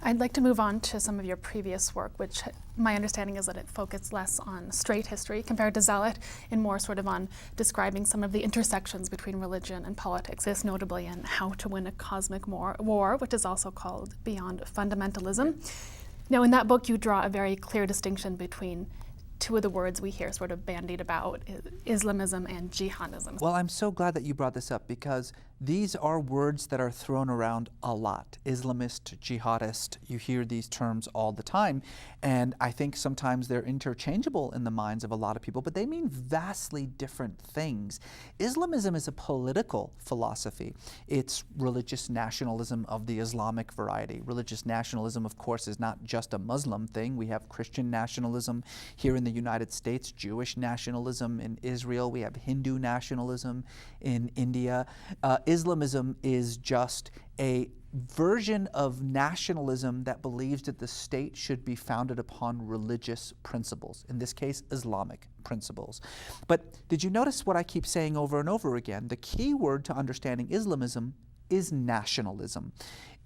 I'd like to move on to some of your previous work, which my understanding is that it focused less on straight history compared to Zealot, and more sort of on describing some of the intersections between religion and politics, this notably in How to Win a Cosmic War, which is also called Beyond Fundamentalism. Now, in that book, you draw a very clear distinction between two of the words we hear sort of bandied about, Islamism and jihadism. Well, I'm so glad that you brought this up, because these are words that are thrown around a lot. Islamist, jihadist, you hear these terms all the time, and I think sometimes they're interchangeable in the minds of a lot of people, but they mean vastly different things. Islamism is a political philosophy. It's religious nationalism of the Islamic variety. Religious nationalism, of course, is not just a Muslim thing. We have Christian nationalism here in the United States, Jewish nationalism in Israel, we have Hindu nationalism in India. Islamism is just a version of nationalism that believes that the state should be founded upon religious principles, in this case, Islamic principles. But did you notice what I keep saying over and over again? The key word to understanding Islamism is nationalism.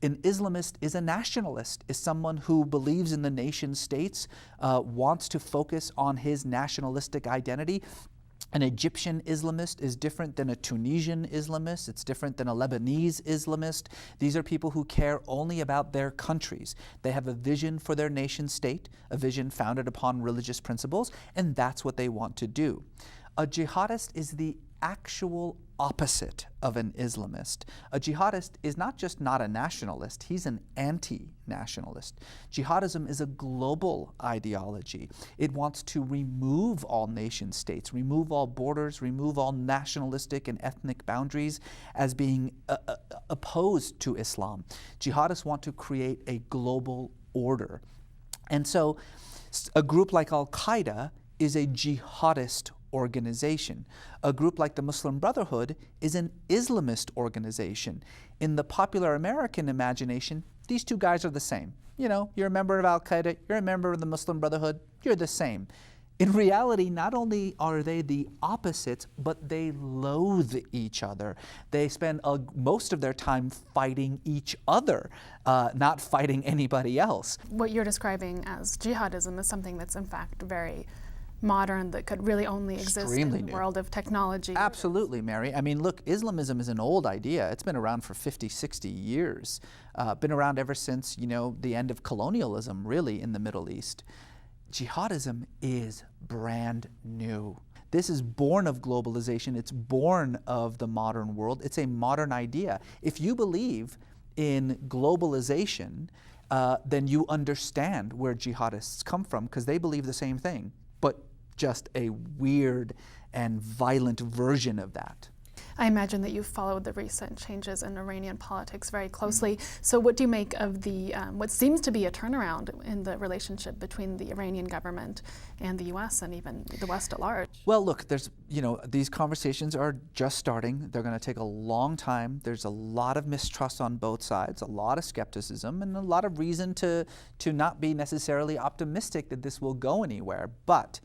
An Islamist is a nationalist, is someone who believes in the nation states, wants to focus on his nationalistic identity. An Egyptian Islamist is different than a Tunisian Islamist. It's different than a Lebanese Islamist. These are people who care only about their countries. They have a vision for their nation state, a vision founded upon religious principles, and that's what they want to do. A jihadist is the actual opposite of an Islamist. A jihadist is not just not a nationalist, he's an anti-nationalist. Jihadism is a global ideology. It wants to remove all nation states, remove all borders, remove all nationalistic and ethnic boundaries as being opposed to Islam. Jihadists want to create a global order. And so a group like Al-Qaeda is a jihadist organization. A group like the Muslim Brotherhood is an Islamist organization. In the popular American imagination, these two guys are the same. You know, you're a member of Al-Qaeda, you're a member of the Muslim Brotherhood, you're the same. In reality, not only are they the opposites, but they loathe each other. They spend most of their time fighting each other, not fighting anybody else. What you're describing as jihadism is something that's in fact very modern, that could really only exist in the world of technology. Absolutely, Mary. I mean, look, Islamism is an old idea. It's been around for 50, 60 years. Been around ever since, you know, the end of colonialism, really, in the Middle East. Jihadism is brand new. This is born of globalization. It's born of the modern world. It's a modern idea. If you believe in globalization, then you understand where jihadists come from, because they believe the same thing, but just a weird and violent version of that. I imagine that you've followed the recent changes in Iranian politics very closely. So what do you make of the what seems to be a turnaround in the relationship between the Iranian government and the U.S. and even the West at large? Well, look, these conversations are just starting. They're going to take a long time. There's a lot of mistrust on both sides, a lot of skepticism, and a lot of reason to not be necessarily optimistic that this will go anywhere. But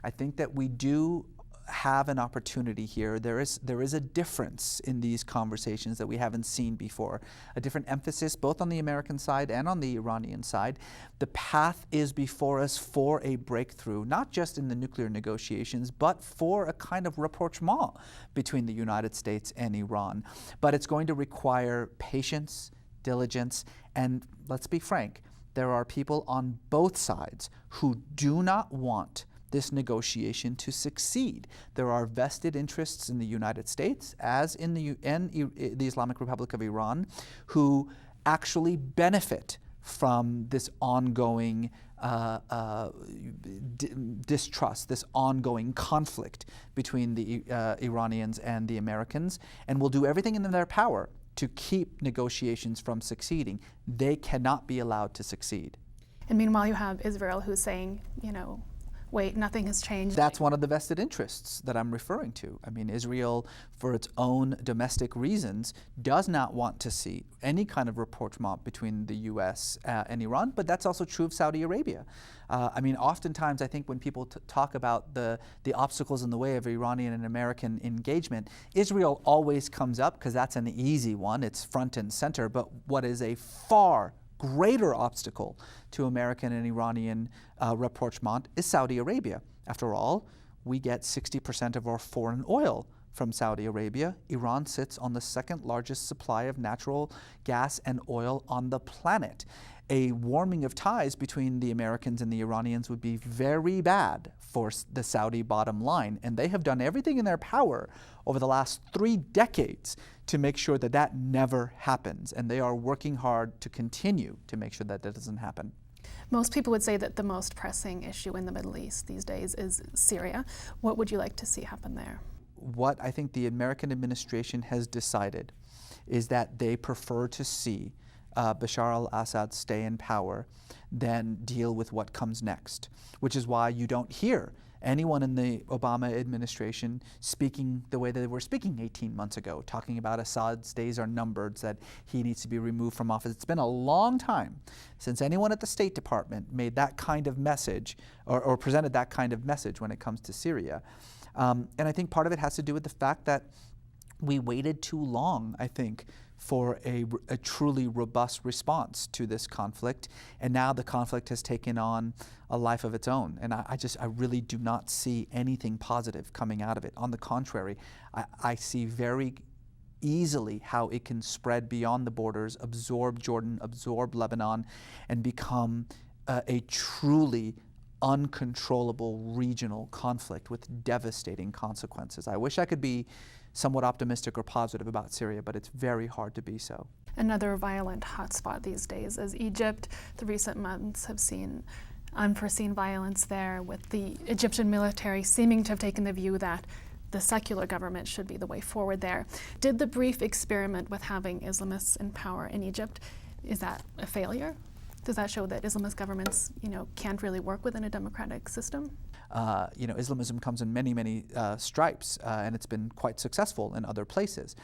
I think that we do have an opportunity here. There is a difference in these conversations that we haven't seen before. A different emphasis both on the American side and on the Iranian side. The path is before us for a breakthrough, not just in the nuclear negotiations, but for a kind of rapprochement between the United States and Iran. But it's going to require patience, diligence, and let's be frank, there are people on both sides who do not want this negotiation to succeed. There are vested interests in the United States, as in the Islamic Republic of Iran, who actually benefit from this ongoing distrust, this ongoing conflict between the Iranians and the Americans, and will do everything in their power to keep negotiations from succeeding. They cannot be allowed to succeed. And meanwhile, you have Israel who's saying, you know, wait, nothing has changed. That's one of the vested interests that I'm referring to. I mean, Israel, for its own domestic reasons, does not want to see any kind of rapprochement between the U.S. And Iran, but that's also true of Saudi Arabia. I mean, oftentimes I think when people talk about the obstacles in the way of Iranian and American engagement, Israel always comes up because that's an easy one. It's front and center. But what is a far greater obstacle to American and Iranian rapprochement is Saudi Arabia. After all, we get 60% of our foreign oil from Saudi Arabia. Iran sits on the second largest supply of natural gas and oil on the planet. A warming of ties between the Americans and the Iranians would be very bad for the Saudi bottom line, and they have done everything in their power over the last 3 decades to make sure that that never happens, and they are working hard to continue to make sure that that doesn't happen. Most people would say that the most pressing issue in the Middle East these days is Syria. What would you like to see happen there? What I think the American administration has decided is that they prefer to see Bashar al-Assad stay in power than deal with what comes next, which is why you don't hear anyone in the Obama administration speaking the way that they were speaking 18 months ago, talking about Assad's days are numbered, that he needs to be removed from office. It's been a long time since anyone at the State Department made that kind of message or presented that kind of message when it comes to Syria. And I think part of it has to do with the fact that we waited too long, I think, for a truly robust response to this conflict, and now the conflict has taken on a life of its own, and I really do not see anything positive coming out of it. On the contrary, I see very easily how it can spread beyond the borders, absorb Jordan, absorb Lebanon, and become a truly uncontrollable regional conflict with devastating consequences. I wish I could be somewhat optimistic or positive about Syria, but it's very hard to be so. Another violent hotspot these days is Egypt. The recent months have seen unforeseen violence there, with the Egyptian military seeming to have taken the view that the secular government should be the way forward there. Did the brief experiment with having Islamists in power in Egypt, is that a failure? Does that show that Islamist governments, can't really work within a democratic system? Islamism comes in many stripes, and it's been quite successful in other places.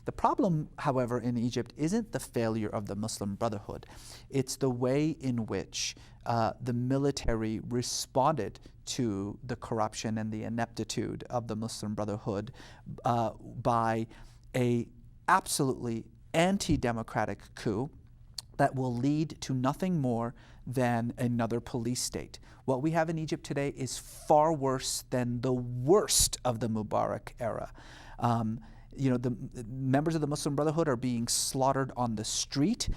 The problem, however, in Egypt isn't the failure of the Muslim Brotherhood. It's the way in which the military responded to the corruption and the ineptitude of the Muslim Brotherhood by a absolutely anti-democratic coup that will lead to nothing more than another police state. What we have in Egypt today is far worse than the worst of the Mubarak era. The members of the Muslim Brotherhood are being slaughtered on the street.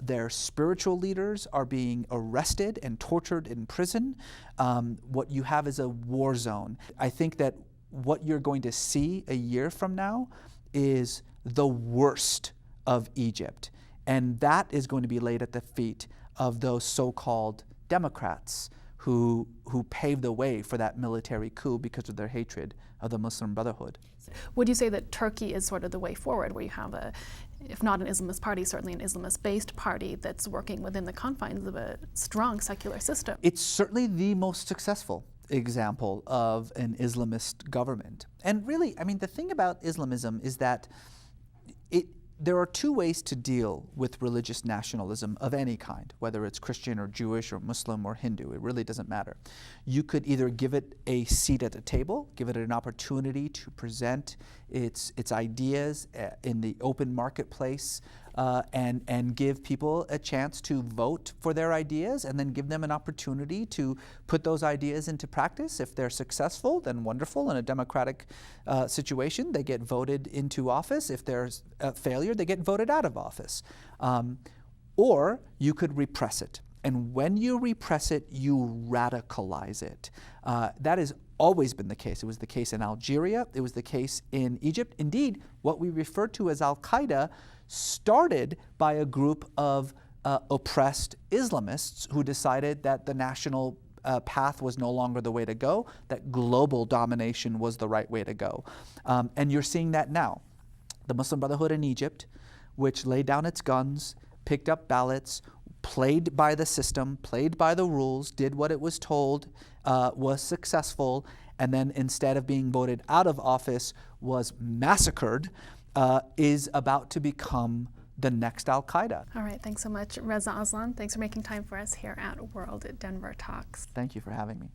Their spiritual leaders are being arrested and tortured in prison. What you have is a war zone. I think that what you're going to see a year from now is the worst of Egypt. And that is going to be laid at the feet of those so-called Democrats who paved the way for that military coup because of their hatred of the Muslim Brotherhood. Would you say that Turkey is sort of the way forward, where you have if not an Islamist party, certainly an Islamist-based party that's working within the confines of a strong secular system? It's certainly the most successful example of an Islamist government. And really, the thing about Islamism is that there are two ways to deal with religious nationalism of any kind, whether it's Christian or Jewish or Muslim or Hindu. It really doesn't matter. You could either give it a seat at the table, give it an opportunity to present its ideas in the open marketplace, and give people a chance to vote for their ideas, and then give them an opportunity to put those ideas into practice. If they're successful, then wonderful. In a democratic situation, they get voted into office. If there's a failure, they get voted out of office. Or you could repress it. And when you repress it, you radicalize it. That has always been the case. It was the case in Algeria. It was the case in Egypt. Indeed, what we refer to as Al-Qaeda started by a group of oppressed Islamists who decided that the national path was no longer the way to go, that global domination was the right way to go. And you're seeing that now. The Muslim Brotherhood in Egypt, which laid down its guns, picked up ballots, played by the system, played by the rules, did what it was told, was successful, and then instead of being voted out of office, was massacred, is about to become the next Al-Qaeda. All right, thanks so much, Reza Aslan. Thanks for making time for us here at WorldDenver Talks. Thank you for having me.